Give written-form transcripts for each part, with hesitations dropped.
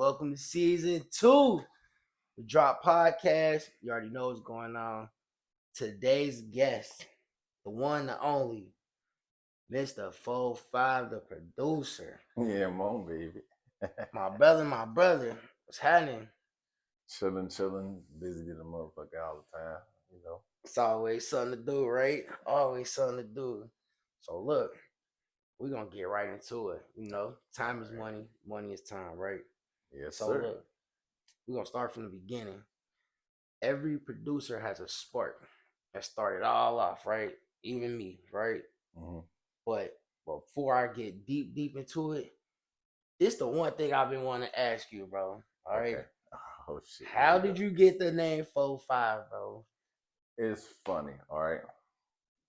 welcome to season 2. The Drop Podcast. You already know what's going on. Today's guest, the one, the only, Mr. 45, the producer. Yeah, I'm on, baby. My brother. What's happening? Chilling. Busy to the motherfucker all the time, you know. It's always something to do, right? Always something to do. So look, we're gonna get right into it. Time is money, money is time, right? Yes, So sir. look, we're gonna start from the beginning. Every producer has a spark that started all off, right? Even me, right? Mm-hmm. But before I get deep into it, it's the one thing I've been wanting to ask you, bro. All right. Okay. Oh shit. How did you get the name 45, bro? It's funny, all right.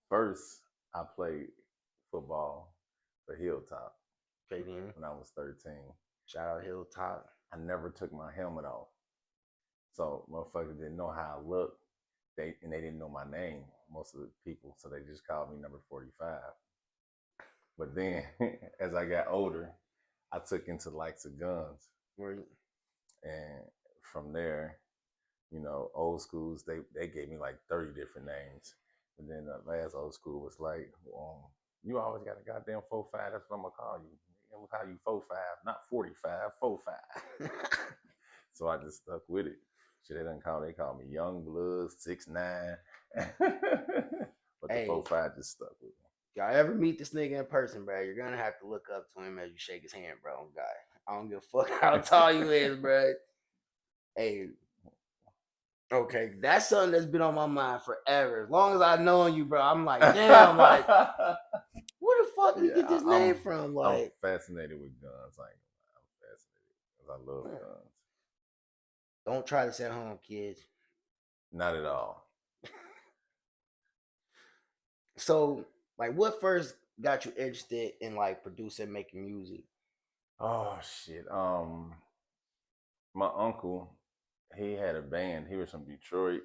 First, I played football for Hilltop Okay, then. when I was 13. Shout out Hilltop. I never took my helmet off. So motherfuckers didn't know how I looked. They didn't know my name, most of the people, so they just called me number 45. But then as I got older, I took into the likes of guns. Right. And from there, old schools, they gave me like 30 different names. And then the last old school was like, you always got a goddamn 45. That's what I'm gonna call you. I'm gonna call you 45, not 45, 45. So I just stuck with it. Shit, they call me Young Blood 6'9". But the 45 just stuck with me. Y'all ever meet this nigga in person, bro? You're gonna have to look up to him as you shake his hand, bro. God, I don't give a fuck how tall you is, bro. Hey, okay, that's something that's been on my mind forever. As long as I've known you, bro, I'm like, damn, like, where the fuck did you get this name from? Like, I'm fascinated with guns. I'm fascinated because I love guns. Don't try this at home, kids. Not at all. So, like, what first got you interested in like producing, making music? Oh shit. My uncle, he had a band. He was from Detroit.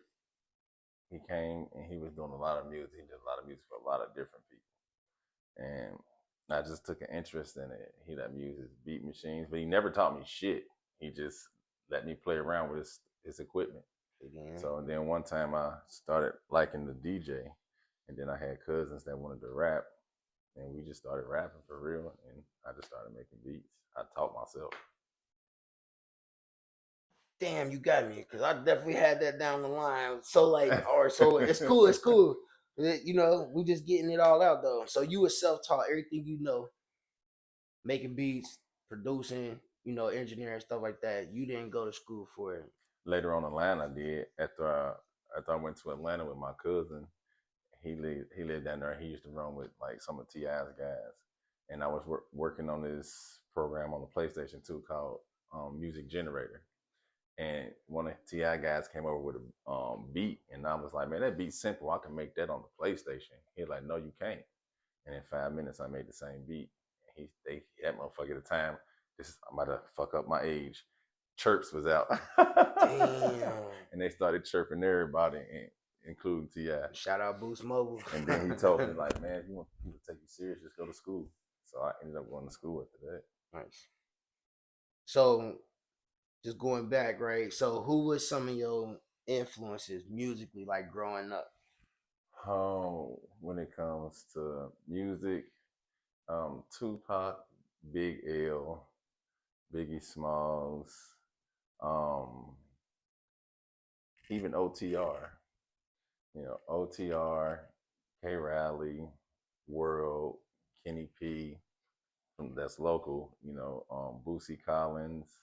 He came and he was doing a lot of music. He did a lot of music for a lot of different people. And I just took an interest in it. He let me use his beat machines, but he never taught me shit. He just let me play around with his equipment. Again. So then one time I started liking the DJ, and then I had cousins that wanted to rap, and we just started rapping for real, and I just started making beats. I taught myself. Damn, you got me, because I definitely had that down the line. So like, or so it's cool. We just getting it all out though. So you were self-taught, everything making beats, producing, engineering, stuff like that. You didn't go to school for it. Later on in line, I did. After I went to Atlanta with my cousin, he lived down there. He used to run with like some of T.I.'s guys, and I was working on this program on the PlayStation 2 called Music Generator. And one of T.I. guys came over with a beat, and I was like, man, that beat's simple. I can make that on the PlayStation. He was like, no, you can't. And in 5 minutes, I made the same beat. That motherfucker at the time, I'm about to fuck up my age. Chirps was out. Damn. And they started chirping everybody, including T.I. Shout out Boost Mobile. And then he told me, like, man, if you want people to take you serious, just go to school. So I ended up going to school after that. Nice. So just going back, right? So who was some of your influences musically, like growing up? When it comes to music, Tupac, Big L, Biggie Smalls, even OTR. OTR, K Rally, World, Kenny P, that's local. Boosie Collins,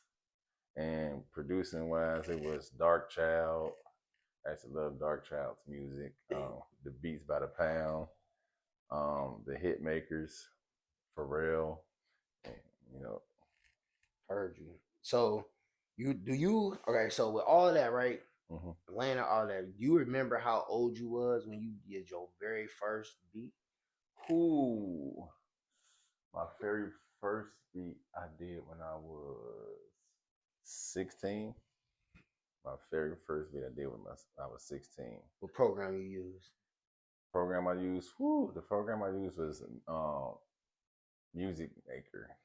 and producing wise, it was Dark Child. I used to love Dark Child's music. The Beats by the Pound, the Hit Makers, Pharrell, and, Heard you. So okay, so with all of that, right? Mm-hmm. Atlanta, all that, you remember how old you was when you did your very first beat? Ooh. My very first beat I did when I was 16. My very first beat I did when I was 16. What program you used? Program I used? The program I used was Music Maker.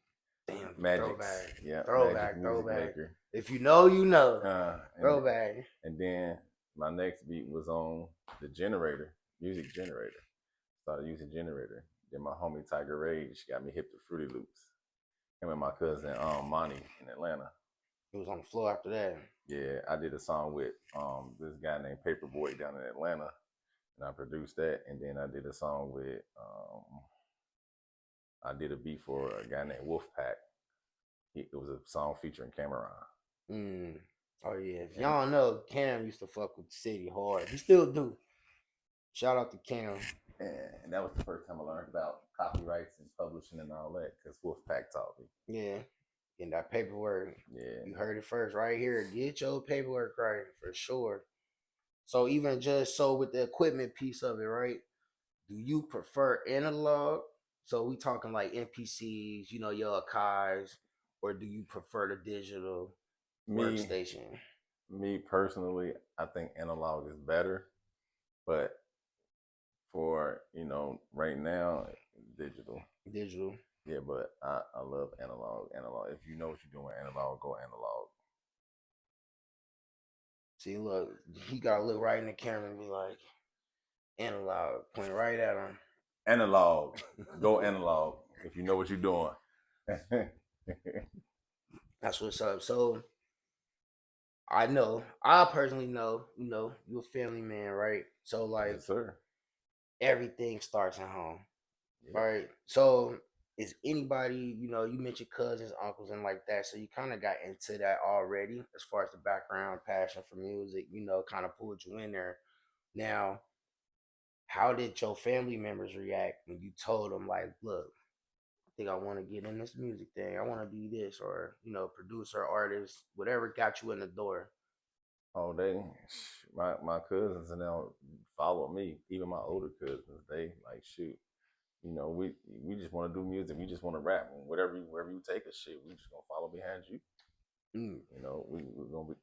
Damn, Magic. throwback. Yeah, Throwback, Magic Music throwback. Maker. If you know, you know. And Throwback. And then my next beat was on the generator, music generator. Started using generator. Then my homie Tiger Rage got me hip to Fruity Loops. Him and my cousin Monty in Atlanta. It was on the floor after that. Yeah, I did a song with this guy named Paperboy down in Atlanta, and I produced that. And then I did a song with I did a beat for a guy named Wolfpack. It was a song featuring Cameron. Oh yeah, if y'all don't know, Cam used to fuck with the city hard. He still do. Shout out to Cam. And that was the first time I learned about copyrights and publishing and all that because Wolfpack taught me. Yeah, getting that paperwork. Yeah, you heard it first right here. Get your paperwork right for sure. So even just so with the equipment piece of it, right? Do you prefer analog? So we talking like MPCs, your Akai's, or do you prefer the digital workstation? Me personally, I think analog is better, but for right now, digital. Digital. Yeah, but I love analog. Analog. If you know what you're doing, analog, go analog. See, look, he gotta look right in the camera and be like, analog, point right at him. Analog, go analog. If you know what you're doing. That's what's up. So I personally know, you're a family man, right? So like, yes, sir. Everything starts at home, Yeah. right? So is anybody, you mentioned cousins, uncles, and like that. So you kind of got into that already as far as the background, passion for music, kind of pulled you in there. Now, how did your family members react when you told them, like, look, I think I want to get in this music thing. I want to be this, or, producer, artist, whatever got you in the door? Oh, my cousins and now follow me. Even my older cousins, they like shoot. We just want to do music. We just want to rap. And wherever you take us, shit, we just gonna follow behind you.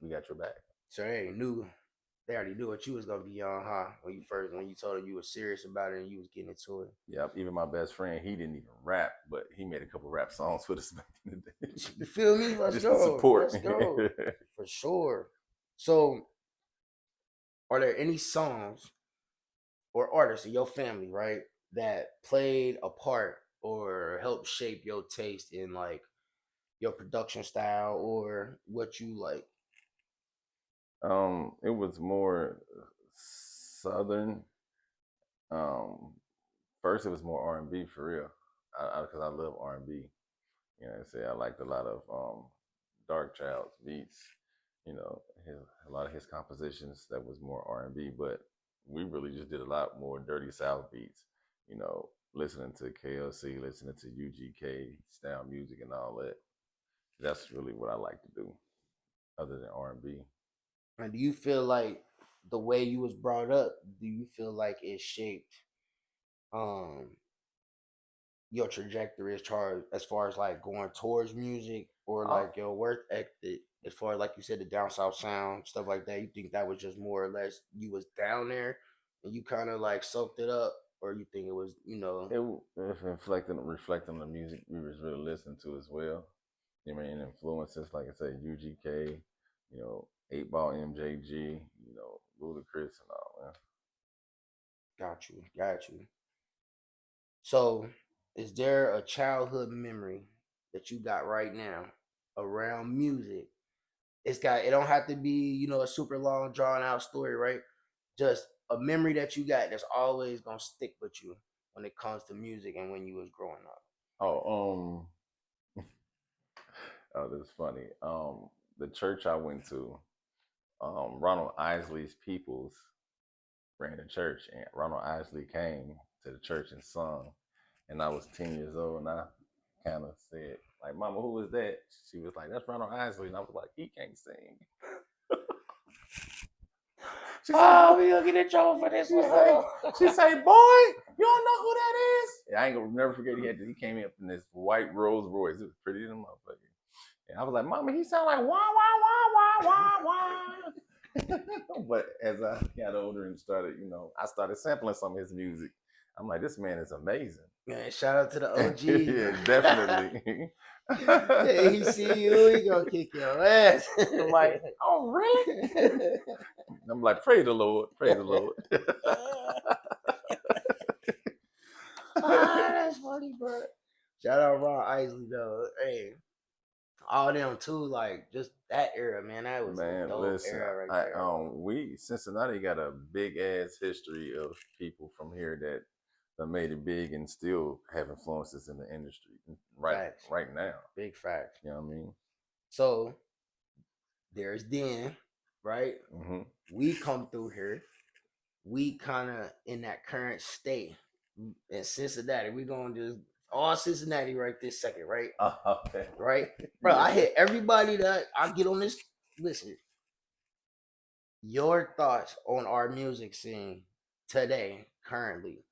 We got your back. So they already knew what you was gonna be on, huh? When you told them you were serious about it and you was getting into it. Yep. Even my best friend, he didn't even rap, but he made a couple rap songs with us back in the day. You feel me? Let's just go. To support. Let's go. For sure. So, are there any songs or artists in your family, right, that played a part or helped shape your taste in like your production style or what you like? It was more southern. First it was more R&B for real, because I love R&B. You know, I liked a lot of Dark Child's beats. A lot of his compositions that was more R&B, but we really just did a lot more Dirty South beats. Listening to KLC, listening to UGK style music and all that. That's really what I like to do, other than R&B. And do you feel like the way you was brought up, do you feel like it shaped um your trajectory as far as like going towards music or like your work ethic as far as like you said the down south sound stuff like that? You think that was just more or less you was down there and you kind of like soaked it up, or you think it was it reflecting on the music we was really listening to as well. I mean, influences like I said, UGK, 8 Ball MJG, Ludacris and all that. Got you. So, is there a childhood memory that you got right now around music? It don't have to be, a super long drawn out story, right? Just a memory that you got that's always gonna stick with you when it comes to music and when you was growing up. Oh, oh, this is funny. The church I went to, Ronald Isley's Peoples ran the church, and Ronald Isley came to the church and sung. And I was 10 years old, and I kind of said, like, "Mama, who is that?" She was like, "That's Ronald Isley," and I was like, "He can't sing." She said, we gonna get in trouble for this one. She say, "Boy, you don't know who that is?" Yeah, I ain't gonna never forget. He came in this white Rolls Royce. It was pretty than a motherfucker. And I was like, "Mama, he sound like wah wah wah wah wah wah." But as I got older and started, I started sampling some of his music. I'm like, this man is amazing. Man, shout out to the OG. Yeah, definitely. Hey, he see you, he gonna kick your ass. I'm like, oh really? I'm like, praise the Lord, praise the Lord. That's funny, bro. Shout out Ron Isley though. Hey, all them too, like just that era, man. That was a dope Listen, era right there. we Cincinnati got a big ass history of people from here that made it big and still have influences in the industry Facts. right now. Big facts. You know what I mean? So there's Den, right? Mm-hmm. We come through here. We kind of in that current state in Cincinnati. We gonna just all Cincinnati right this second, right? Okay. Right, bro. I hit everybody that I get on this. Listen, your thoughts on our music scene today, currently.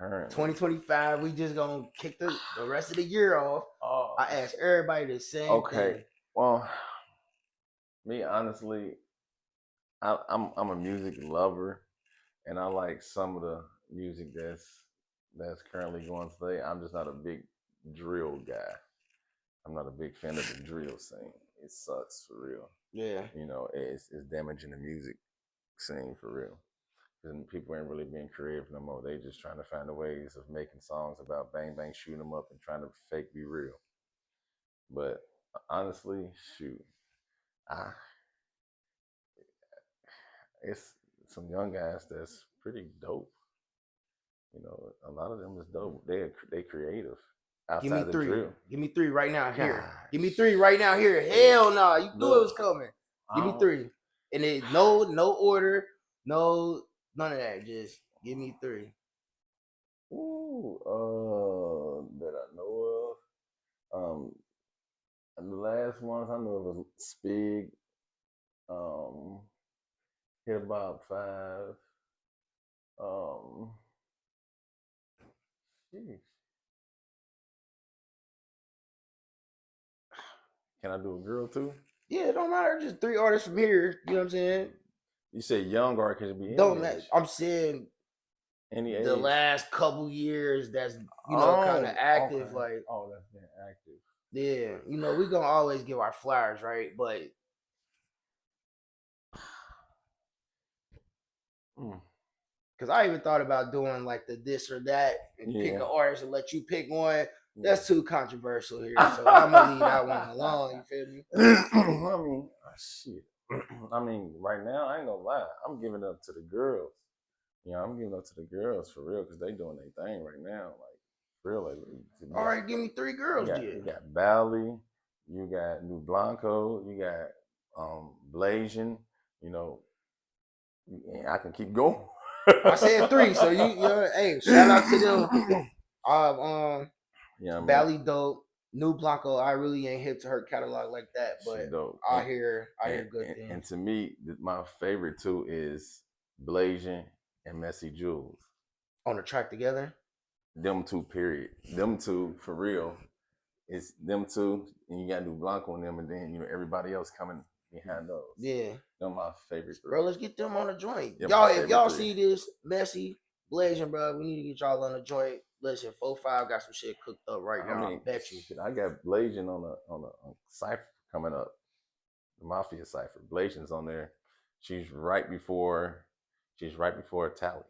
2025, we just gonna kick the rest of the year off. Oh, I asked everybody the same thing. Well, me honestly, I'm a music lover, and I like some of the music that's currently going today. I'm just not a big drill guy. I'm not a big fan of the drill scene. It sucks for real. Yeah, you know, it's damaging the music scene for real. And people ain't really being creative no more. They just trying to find the ways of making songs about bang bang shooting them up and trying to fake be real. But honestly, shoot, I it's some young guys that's pretty dope. You know, a lot of them is dope. They creative give me outside the three. drill. Give me three right now here. Gosh. Give me three right now here. Hell no, nah, you knew it was coming. Give me three, and it no order, no none of that. Just give me three. Ooh, that I know of. The last ones I know was Spig, Hip Hop Five. Sheesh. Can I do a girl too? Yeah, it don't matter. Just three artists from here. You know what I'm saying? You say young or can it be any Don't age? matter. I'm saying any the age. last couple years that's kind of active. Okay. Like That's been active. Yeah, we gonna always give our flowers, right? But because I even thought about doing like the this or that and pick an artist and let you pick one. That's too controversial here, so I'm gonna leave that one alone. You feel me? I mean, shit. I mean, right now I ain't gonna lie. I'm giving up to the girls. I'm giving up to the girls for real because they doing their thing right now. Like, really. All right, give me three girls. You got Bally, you got New Blanco, you got Blasian. I can keep going. I said three, so hey, shout out to them. Bally dope. New Blanco, I really ain't hip to her catalog like that, but I hear good things. And to me, my favorite two is Blasian and Messy Jules. On the track together? Them two, period. Them two, for real. It's them two, and you got New Blanco on them, and then everybody else coming behind those. Yeah. They're my favorite three. Bro, let's get them on the joint. Y'all, if y'all see this, Messy, Blasian, bro, we need to get y'all on the joint. Listen, 4-5 got some shit cooked up right now. I bet you. I got Blasian on a cipher coming up. The Mafia cipher. Blasian's on there. She's right before Tally.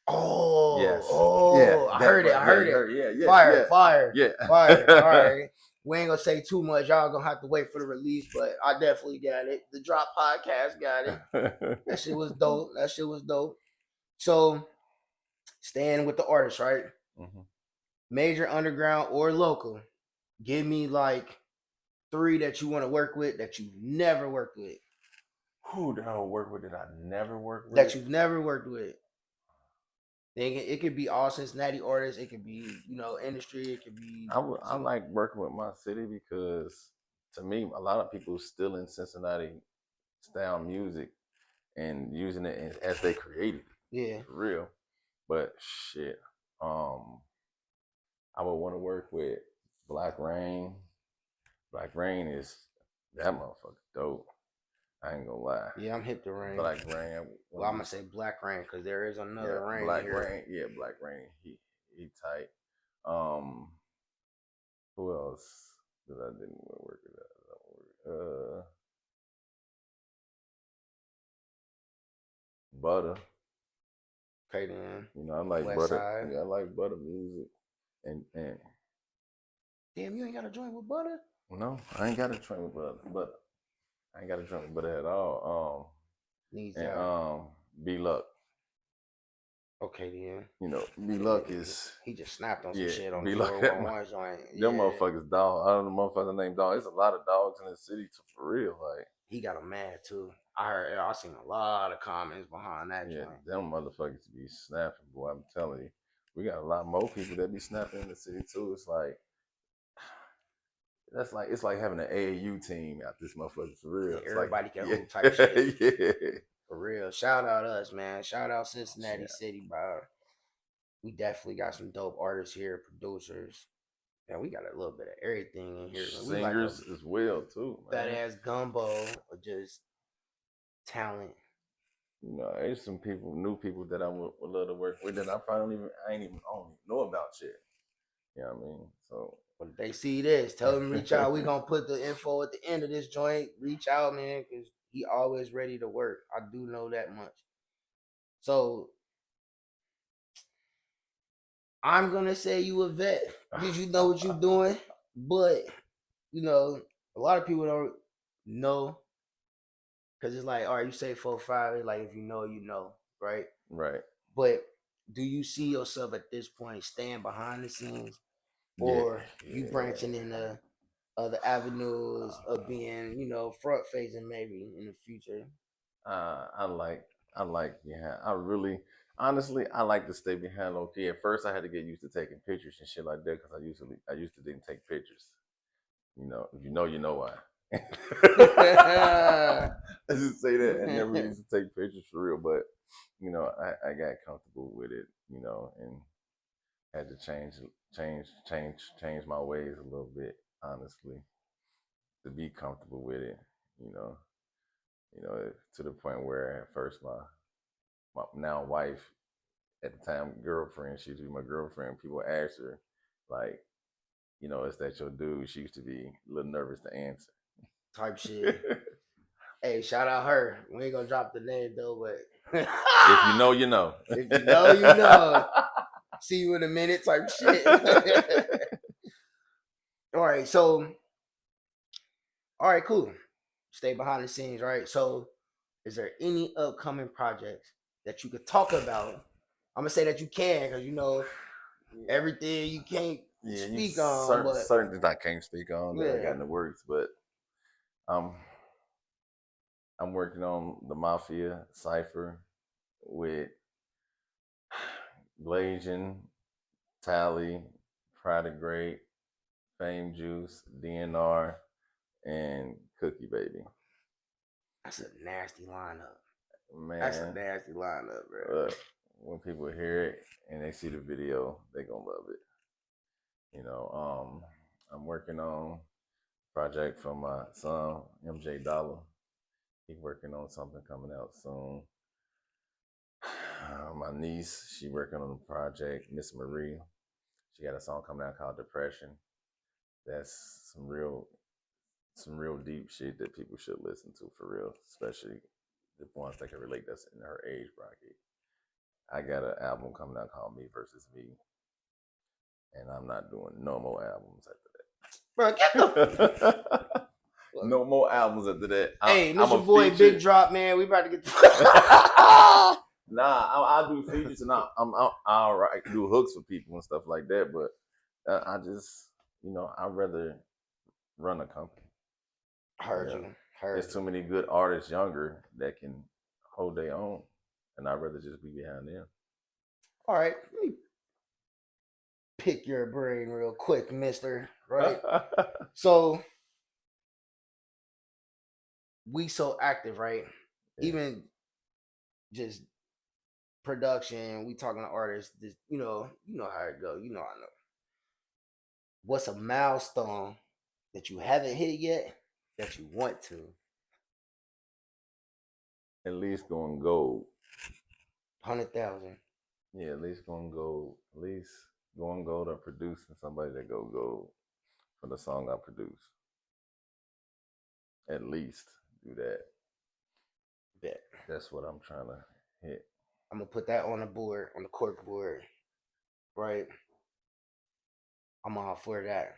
Oh, yes. I heard it. Yeah. Fire. All right. We ain't gonna say too much. Y'all gonna have to wait for the release, but I definitely got it. The Drop Podcast got it. That shit was dope. So, staying with the artist, right? Mm-hmm. Major, underground, or local. Give me like three that you want to work with that you've never worked with. Who did I work with that I never worked with? That you've never worked with. It could be all Cincinnati artists. It could be, industry. It could be. I like working with my city because, to me, a lot of people still in Cincinnati style music and using it as they created. Yeah, for real. But shit, I would want to work with Black Rain. Black Rain is that motherfucker dope. I ain't gonna lie. Yeah, I'm hip to Rain. Black Rain. Well, I'm gonna say Black Rain because there is another Rain Black here. Rain. Yeah, Black Rain. He tight. Who else did I didn't work with that? Butter. Okay then. You know, I like West Butter. Side. Yeah, I like Butter music. And damn, you ain't got a joint with Butter? No, I ain't got a joint with Butter. But I ain't got a joint with Butter at all. Needs and that. B Luck. Okay then. You know, B Luck is he just snapped on some shit on B the Luck. 411 joint. Them motherfuckers dog. I don't know motherfuckers named dog. There's a lot of dogs in the city for real. Like he got them mad too. I seen a lot of comments behind that joint. Them motherfuckers be snapping, boy. I'm telling you. We got a lot more people that be snapping in the city too. It's like it's like having an AAU team out this motherfucker for real. Yeah, everybody like, can hoop type shit. Yeah. For real. Shout out us, man. Shout out Cincinnati City, bro. We definitely got some dope artists here, producers. Man, we got a little bit of everything in here. Singers as well too. That ass gumbo of just talent. You know, there's some people, new people that I would love to work with that I probably I don't even know about yet. You know what I mean? So when they see this, tell them reach out. We gonna put the info at the end of this joint. Reach out, man, because he always ready to work. I do know that much. So I'm gonna say you a vet because you know what you're doing, but you know a lot of people don't know because it's like, all right, you say 4-5, it's like if you know, you know, right? Right. But do you see yourself at this point staying behind the scenes, or you branching into other avenues of being, you know, front facing maybe in the future? I like behind. Honestly, I like to stay behind low key. At first, I had to get used to taking pictures and shit like that because I used to didn't take pictures. You know, you know why. I just say that. I never used to take pictures for real, but you know, I got comfortable with it. You know, and had to change my ways a little bit, honestly, to be comfortable with it. You know, to the point where at first my now wife, at the time girlfriend, she used to be my girlfriend. People asked her, like, you know, is that your dude? She used to be a little nervous to answer. Type shit. Hey, shout out her. We ain't gonna drop the name though, but if you know, you know. If you know, you know. See you in a minute type shit. All right, so all right, cool. Stay behind the scenes, right? So is there any upcoming projects that you could talk about? I'm gonna say that you can, because you know everything you can't speak on, but certain things I can't speak on that I got in the works, but I'm working on the Mafia Cypher with Blasian, Tally, Pride of Great, Fame Juice, DNR, and Cookie Baby. That's a nasty lineup. Man, that's a nasty lineup, bro. When people hear it and they see the video, they gonna love it. You know, I'm working on a project for my son, MJ Dollar. He's working on something coming out soon. My niece, she working on a project, Miss Marie. She got a song coming out called Depression. That's some real deep shit that people should listen to for real, especially the ones that can relate that's in her age bracket. I got an album coming out called Me Versus Me, and I'm not doing no more albums after that. Bro, get the no more albums after that. Hey, this your boy Big Drop, man. We about to get Nah, I do features and I'll do hooks for people and stuff like that, but I just, you know, I'd rather run a company. Heard you. There's too many good artists younger that can hold their own, and I'd rather just be behind them. All right, let me pick your brain real quick, mister, right? So we so active, right? Yeah. Even just production, we talking to artists, just, you know how it go. You know, I know. What's a milestone that you haven't hit yet that you want to? At least going gold. 100,000. Yeah, at least going gold. At least going gold or producing somebody that go gold for the song I produce. At least do that. Bet. That's what I'm trying to hit. I'm gonna put that on the board, on the cork board, right? I'm all for that.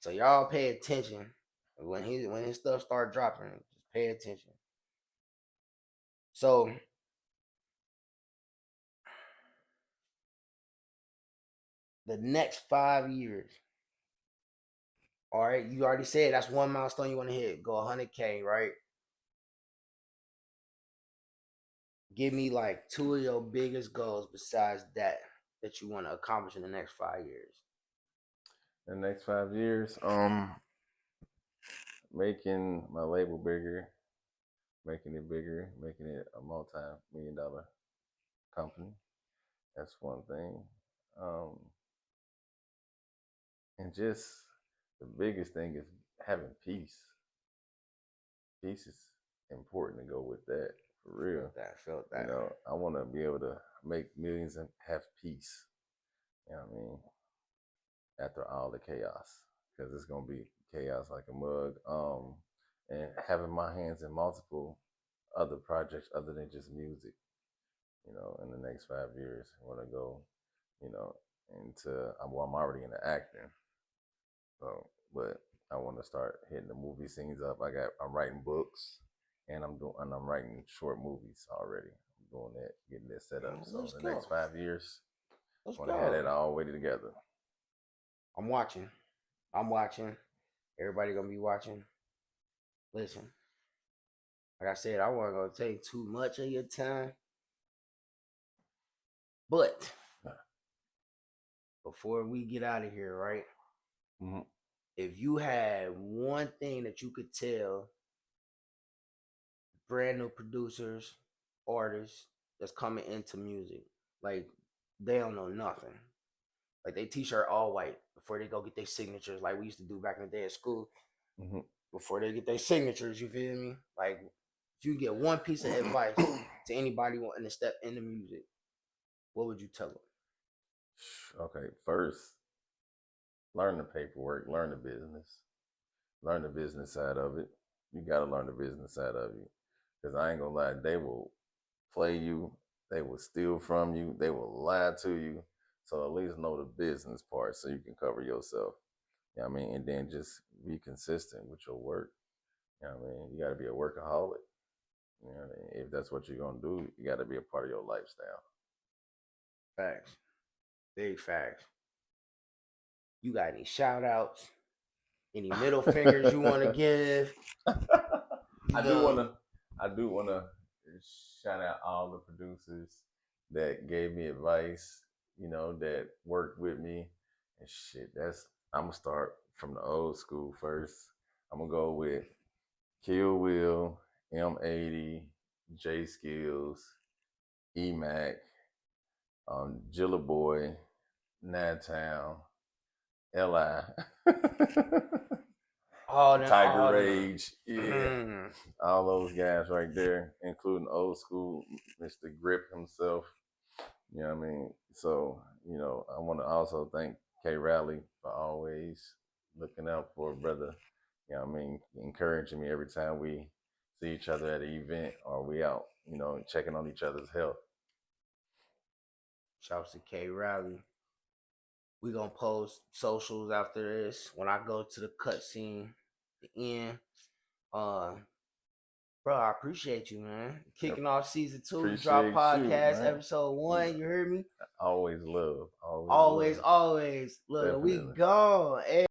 So y'all pay attention when his stuff start dropping. Just pay attention. So the next 5 years. All right, you already said that's one milestone you want to hit. Go 100K, right? Give me like 2 of your biggest goals besides that you want to accomplish in the next 5 years. The next 5 years, making my label bigger, making it a multi-million-dollar company. That's one thing. And just the biggest thing is having peace. Peace is important to go with that, for real. Felt that. You know, I want to be able to make millions and have peace. You know what I mean? After all the chaos, because it's gonna be chaos like a mug. And having my hands in multiple other projects other than just music. You know, in the next 5 years, I want to go, you know, into I'm already into acting. So, but I want to start hitting the movie scenes up. I'm writing books, and I'm writing short movies already. I'm doing that, getting that set up. So the next 5 years, I want to have that all the way together. I'm watching. Everybody gonna be watching. Listen, like I said, I wasn't gonna take too much of your time, but before we get out of here, right? Mm-hmm. If you had one thing that you could tell brand new producers, artists that's coming into music, like they don't know nothing, like they t-shirt all white before they go get their signatures, like we used to do back in the day at school. Mm-hmm. Before they get their signatures, you feel me? Like if you get one piece of advice to anybody wanting to step into music, what would you tell them? Okay, first, learn the paperwork, learn the business side of it. You got to learn the business side of you, because I ain't gonna lie, they will play you, they will steal from you, they will lie to you. So at least know the business part so you can cover yourself. You know what I mean? And then just be consistent with your work. You know what I mean? You got to be a workaholic. You know what I mean? If that's what you're gonna do, you got to be a part of your lifestyle. Facts, big facts. You got any shout outs? Any middle fingers you want to give? I do wanna shout out all the producers that gave me advice, you know, that worked with me and shit. I'm gonna start from the old school first. I'm gonna go with Kill Will, M80, J Skills, E-Mac, Jilla Boy, Natown, Li. Tiger Rage, yeah, all those guys right there, including old school Mr. Grip himself. You know what I mean? So, you know, I want to also thank K Rally for always looking out for a brother. You know what I mean? Encouraging me every time we see each other at an event or we out, you know, checking on each other's health. Shouts to K Rally. We gonna post socials after this. When I go to the cutscene, the end. Bro, I appreciate you, man. Kicking off season 2, Appreciate drop you, podcast, man. episode 1. You heard me? Always love. Always. Look, Definitely. we gone. Hey.